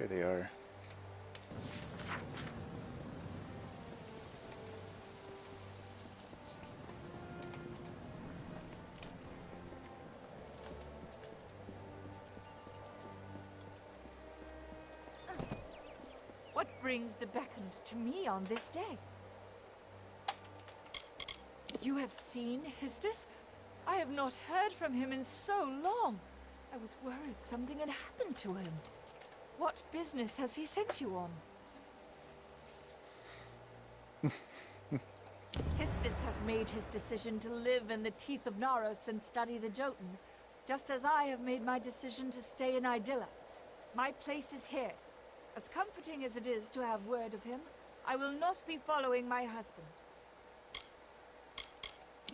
There they are. What brings the beckoned to me on this day? You have seen Histus? I have not heard from him in so long. I was worried something had happened to him. What business has he sent you on? Histus has made his decision to live in the teeth of Naros and study the Jotun, just as I have made my decision to stay in Idylla. My place is here. As comforting as it is to have word of him, I will not be following my husband.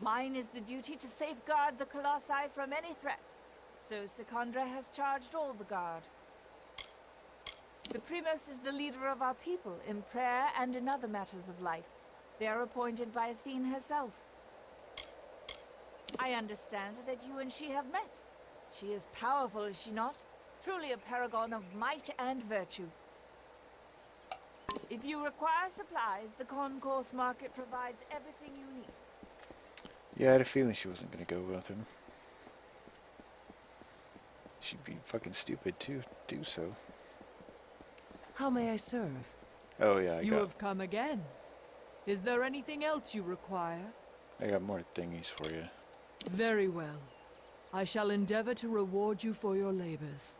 Mine is the duty to safeguard the Colossi from any threat, so Secondra has charged all the guard. The Primos is the leader of our people in prayer and in other matters of life. They are appointed by Athene herself. I understand that you and she have met. She is powerful, is she not? Truly a paragon of might and virtue. If you require supplies, the concourse market provides everything you need. Yeah, I had a feeling she wasn't going to go with him. She'd be fucking stupid to do so. How may I serve? Oh yeah, You have come again. Is there anything else you require? I got more thingies for you. Very well. I shall endeavor to reward you for your labors.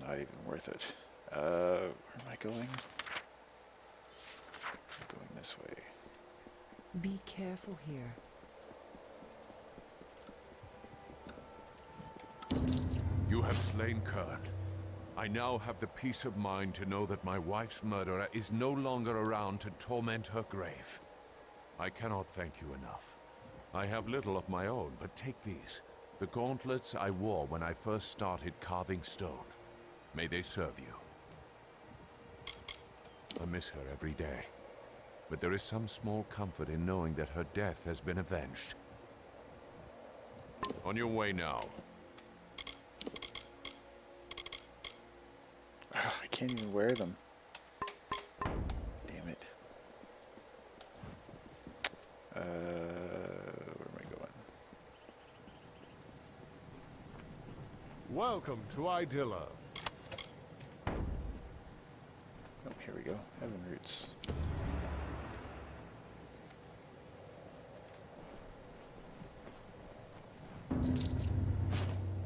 Not even worth it. Where am I going? I'm going this way. Be careful here. You have slain Kern. I now have the peace of mind to know that my wife's murderer is no longer around to torment her grave. I cannot thank you enough. I have little of my own, but take these. The gauntlets I wore when I first started carving stone. May they serve you. I miss her every day, but there is some small comfort in knowing that her death has been avenged. On your way now. I can't even wear them. Damn it. Where am I going? Welcome to Idylla. Oh, here we go. Heaven Roots.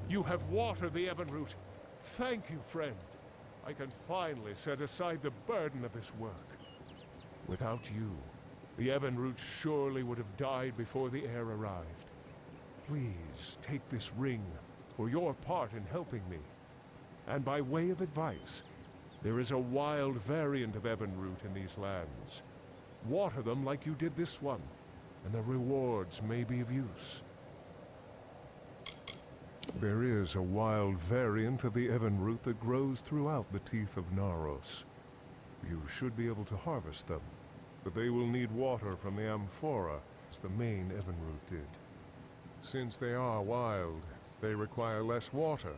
You have watered the Evenroot. Thank you, friend. I can finally set aside the burden of this work. Without you, the Evenroot surely would have died before the heir arrived. Please take this ring for your part in helping me. And by way of advice, there is a wild variant of Evenroot in these lands. Water them like you did this one, and the rewards may be of use. There is a wild variant of the Evenroot that grows throughout the teeth of Naros. You should be able to harvest them, but they will need water from the amphora, as the main Evenroot did. Since they are wild, they require less water,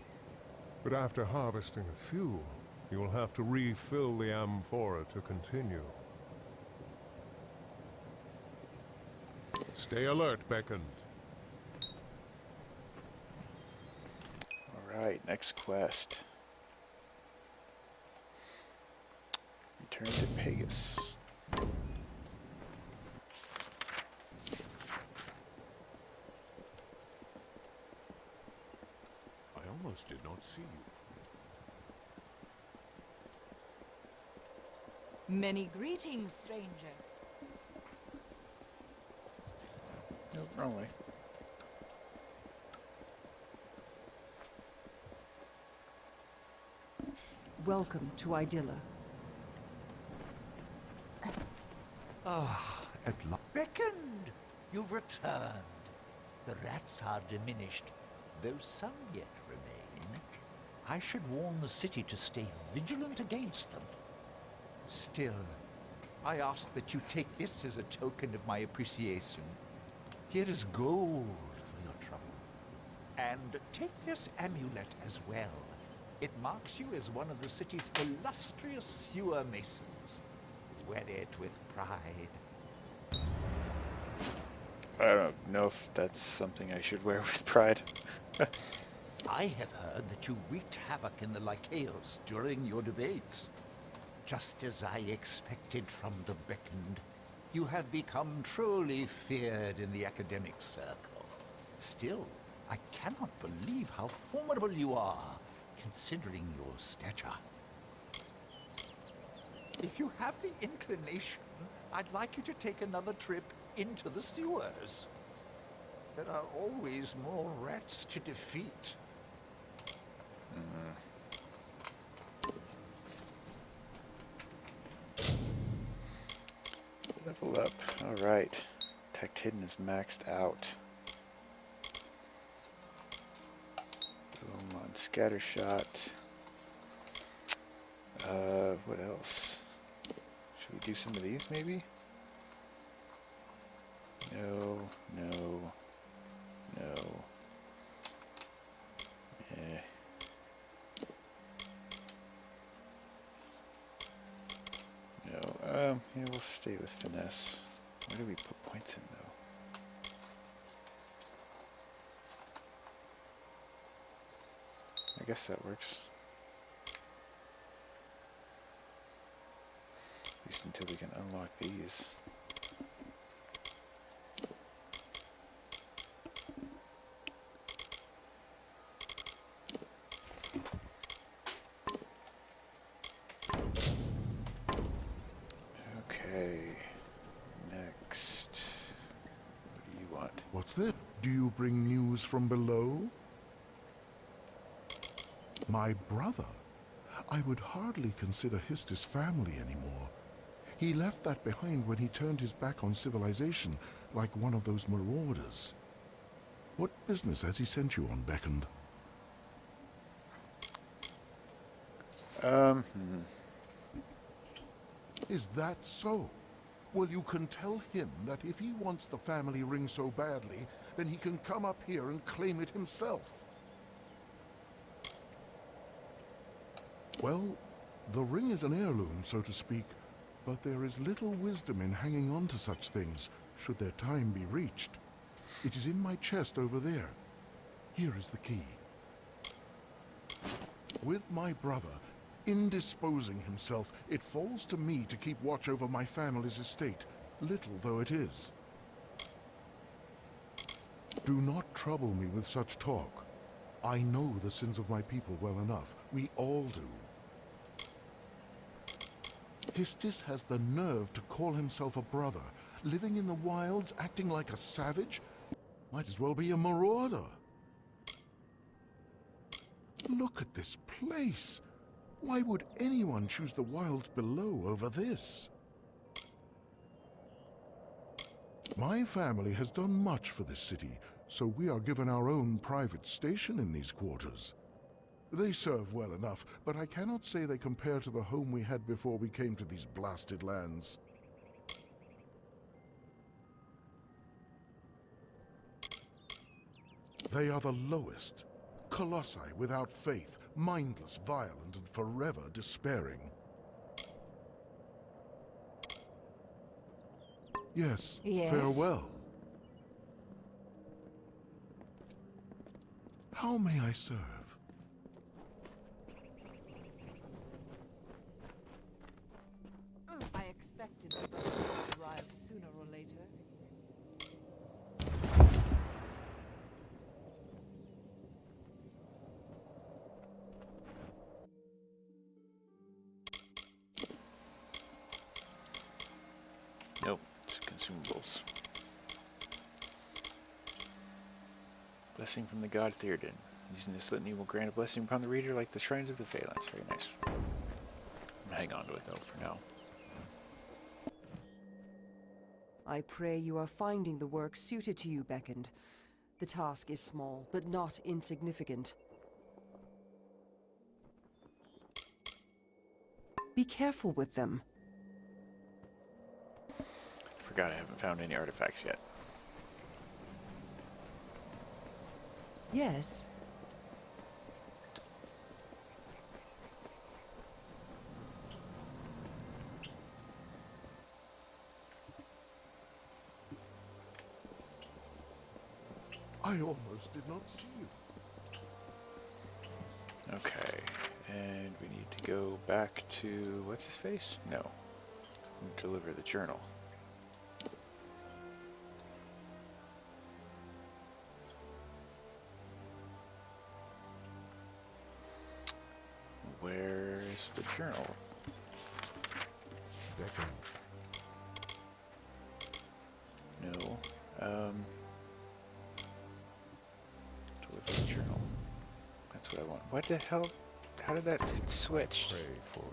but after harvesting a few, you will have to refill the amphora to continue. Stay alert, Beckoned. Alright, next quest. Return to Pegasus. I almost did not see you. Many greetings, stranger. Nope, wrong way. Welcome to Idylla. At last. Beckoned! You've returned. The rats are diminished, though some yet remain. I should warn the city to stay vigilant against them. Still, I ask that you take this as a token of my appreciation. Here is gold for your trouble. And take this amulet as well. It marks you as one of the city's illustrious sewer masons. Wear it with pride. I don't know if that's something I should wear with pride. I have heard that you wreaked havoc in the Lycaeus during your debates. Just as I expected from the Beckoned, you have become truly feared in the academic circle. Still, I cannot believe how formidable you are, considering your stature. If you have the inclination, I'd like you to take another trip into the sewers. There are always more rats to defeat. Level up. Alright. Detect Hidden is maxed out. Boom on Scattershot. What else? Should we do some of these maybe? No, no, no. Eh. No, yeah, we'll stay with Finesse. Where do we put points in though? I guess that works. At least until we can unlock these. Okay, next. What do you want? What's that? Do you bring news from below? My brother? I would hardly consider Histus family anymore. He left that behind when he turned his back on civilization, like one of those marauders. What business has he sent you on, Beckoned? Is that so? Well, you can tell him that if he wants the family ring so badly, then he can come up here and claim it himself. Well, the ring is an heirloom, so to speak, but there is little wisdom in hanging on to such things, should their time be reached. It is in my chest over there. Here is the key. With my brother indisposing himself, it falls to me to keep watch over my family's estate, little though it is. Do not trouble me with such talk. I know the sins of my people well enough. We all do. Histus has the nerve to call himself a brother, living in the wilds, acting like a savage. Might as well be a marauder. Look at this place. Why would anyone choose the wilds below over this? My family has done much for this city, so we are given our own private station in these quarters. They serve well enough, but I cannot say they compare to the home we had before we came to these blasted lands. They are the lowest. Colossi without faith, mindless, violent, and forever despairing. Yes, Yes? farewell. How may I serve? I expected the boat would arrive sooner or later. Nope, it's consumables. Blessing from the god Theoden. Using this litany will grant a blessing upon the reader like the shrines of the Phalanx. Very nice. Hang on to it though for now. I pray you are finding the work suited to you, Beckoned. The task is small, but not insignificant. Be careful with them. Forgot I haven't found any artifacts yet. Yes. I almost did not see you. Okay, and we need to go back to, what's his face? No. Deliver the journal. Where is the journal? Beckon. No. Deliver the journal. That's what I want. What the hell? How did that get switched? Pray for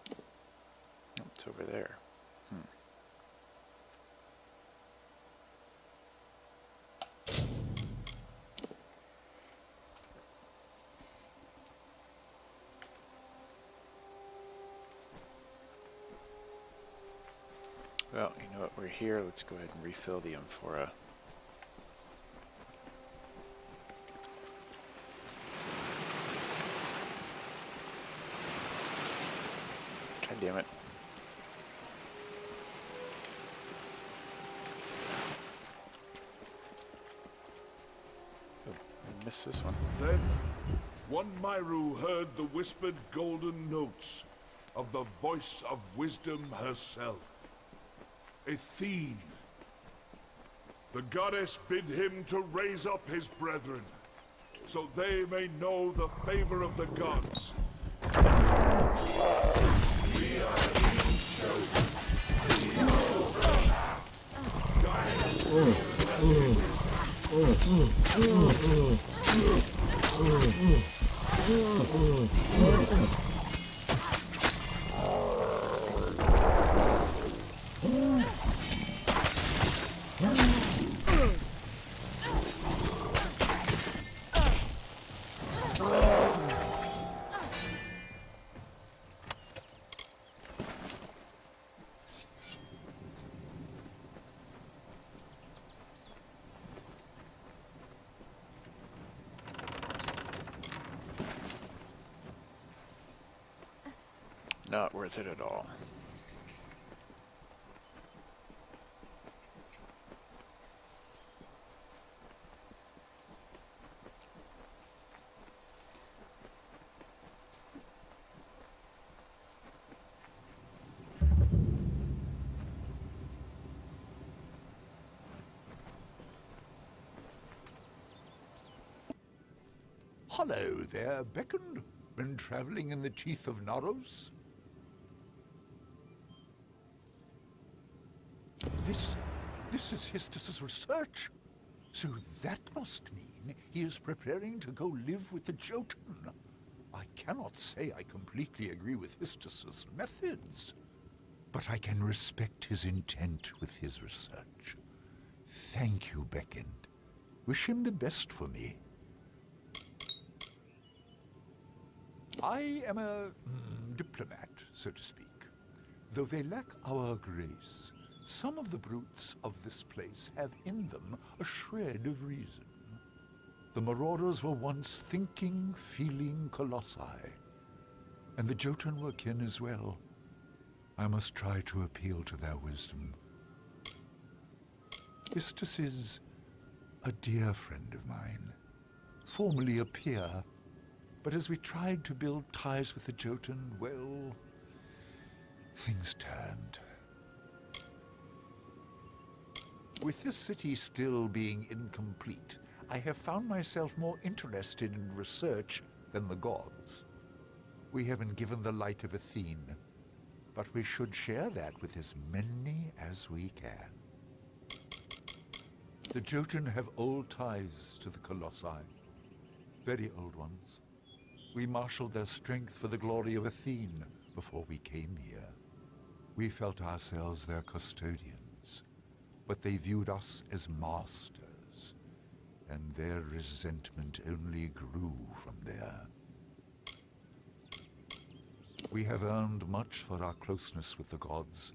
it. Oh, it's over there. Well, you know what? We're here. Let's go ahead and refill the amphora. God damn it. Oh, I missed this one. Then, one Myru heard the whispered golden notes of the voice of wisdom herself. Athene. The goddess bid him to raise up his brethren, so they may know the favor of the gods. We are his chosen. Not worth it at all. Hello there, Beckon. Been traveling in the teeth of Naros? This is Histus's research. So that must mean he is preparing to go live with the Jotun. I cannot say I completely agree with Histus's methods, but I can respect his intent with his research. Thank you, Beckon. Wish him the best for me. I am a diplomat, so to speak. Though they lack our grace, some of the brutes of this place have in them a shred of reason. The marauders were once thinking, feeling colossi, and the Jotun were kin as well. I must try to appeal to their wisdom. Histus is a dear friend of mine, formerly a peer, but as we tried to build ties with the Jotun, well, things turned. With this city still being incomplete, I have found myself more interested in research than the gods. We have been given the light of Athene, but we should share that with as many as we can. The Jotun have old ties to the Colossi, very old ones. We marshaled their strength for the glory of Athene before we came here. We felt ourselves their custodians, but they viewed us as masters, and their resentment only grew from there. We have earned much for our closeness with the gods,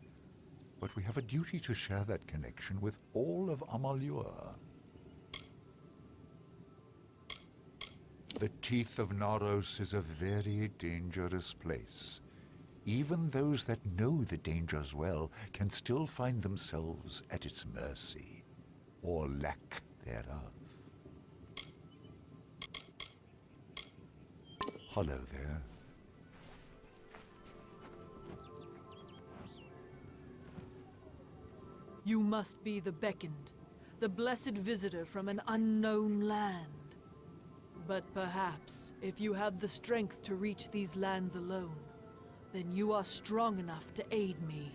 but we have a duty to share that connection with all of Amalur. The Teeth of Naros is a very dangerous place. Even those that know the dangers well can still find themselves at its mercy, or lack thereof. Hello there. You must be the beckoned, the blessed visitor from an unknown land. But perhaps, if you have the strength to reach these lands alone, then you are strong enough to aid me.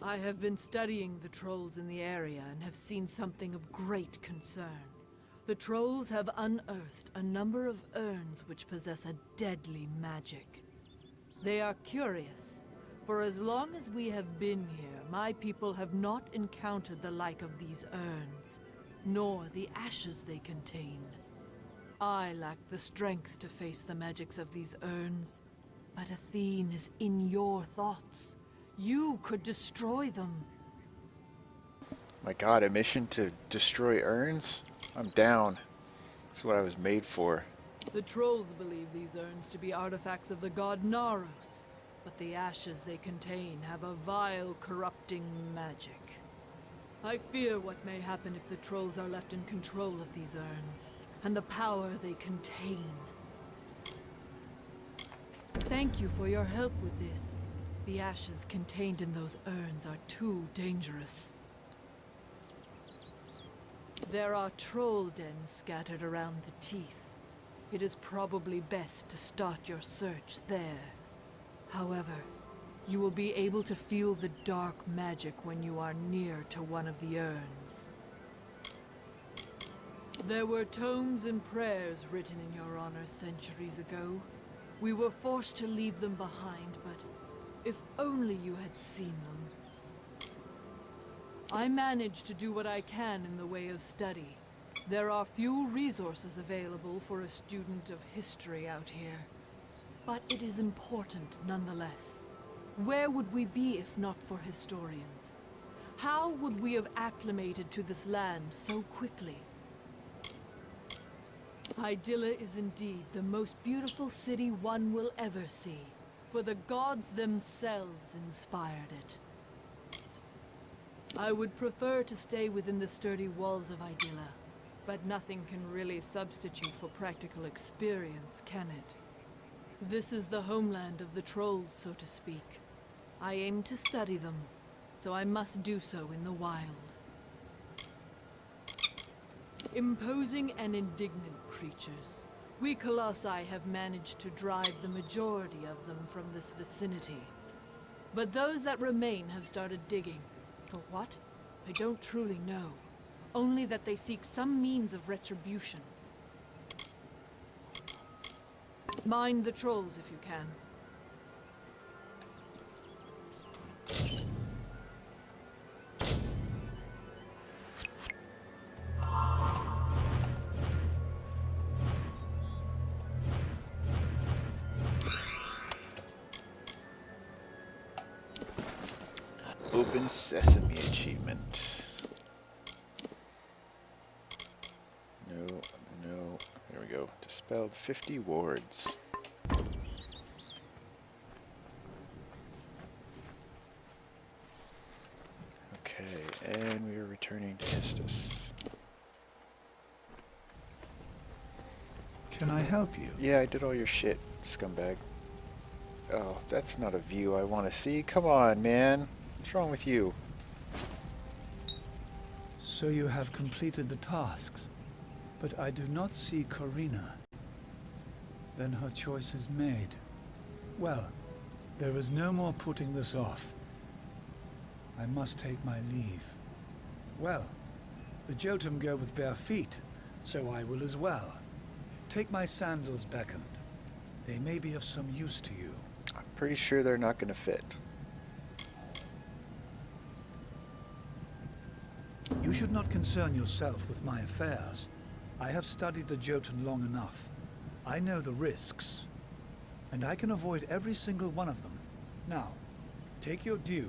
I have been studying the trolls in the area and have seen something of great concern. The trolls have unearthed a number of urns which possess a deadly magic. They are curious. For as long as we have been here, my people have not encountered the like of these urns, nor the ashes they contain. I lack the strength to face the magics of these urns, but Athene is in your thoughts. You could destroy them. My god, a mission to destroy urns? I'm down. That's what I was made for. The trolls believe these urns to be artifacts of the god Naros, but the ashes they contain have a vile, corrupting magic. I fear what may happen if the trolls are left in control of these urns, and the power they contain. Thank you for your help with this. The ashes contained in those urns are too dangerous. There are troll dens scattered around the Teeth. It is probably best to start your search there. However, you will be able to feel the dark magic when you are near to one of the urns. There were tomes and prayers written in your honor centuries ago. We were forced to leave them behind, but if only you had seen them. I managed to do what I can in the way of study. There are few resources available for a student of history out here. But it is important nonetheless. Where would we be if not for historians? How would we have acclimated to this land so quickly? Hydaelyn is indeed the most beautiful city one will ever see, for the gods themselves inspired it. I would prefer to stay within the sturdy walls of Hydaelyn, but nothing can really substitute for practical experience, can it? This is the homeland of the trolls, so to speak. I aim to study them, so I must do so in the wild. Imposing and indignant creatures, we Colossi have managed to drive the majority of them from this vicinity. But those that remain have started digging. For what? I don't truly know. Only that they seek some means of retribution. Mind the trolls if you can. Open Sesame achievement. No. There we go. Dispelled 50 wards. Okay, and we are returning to Istus. Can I help you? Yeah, I did all your shit, scumbag. Oh, that's not a view I want to see. Come on, man. What's wrong with you? So you have completed the tasks, but I do not see Corina. Then her choice is made. Well, there is no more putting this off. I must take my leave. Well, the Jotun go with bare feet, so I will as well. Take my sandals, Beckoned. They may be of some use to you. I'm pretty sure they're not going to fit. You should not concern yourself with my affairs. I have studied the Jotun long enough. I know the risks, and I can avoid every single one of them. Now, Take your due,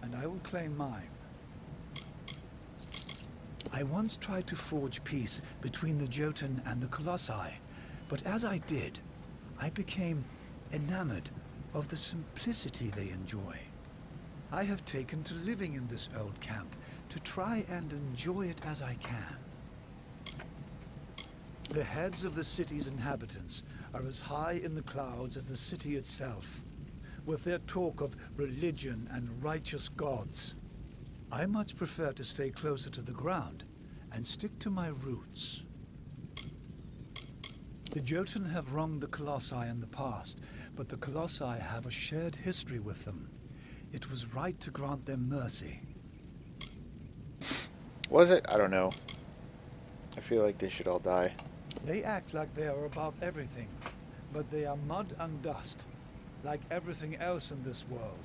and I will claim mine. I once tried to forge peace between the Jotun and the Colossi, but as I did, I became enamored of the simplicity they enjoy. I have taken to living in this old camp to try and enjoy it as I can. The heads of the city's inhabitants are as high in the clouds as the city itself, with their talk of religion and righteous gods. I much prefer to stay closer to the ground and stick to my roots. The Jotun have wronged the Colossi in the past, but the Colossi have a shared history with them. It was right to grant them mercy. Was it? I don't know. I feel like they should all die. They act like they are above everything, but they are mud and dust, like everything else in this world.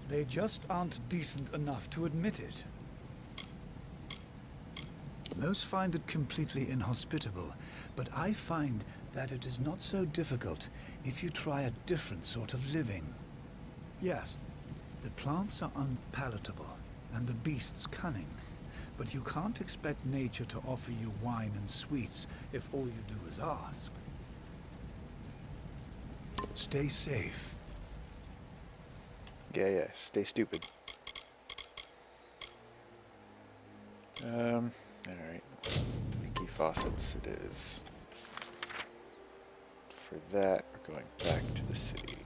They just aren't decent enough to admit it. Most find it completely inhospitable, but I find that it is not so difficult if you try a different sort of living. Yes, the plants are unpalatable, and the beasts cunning, but you can't expect nature to offer you wine and sweets if all you do is ask. Stay safe. Yeah, stay stupid. Alright. Leaky faucets it is. For that, we're going back to the city.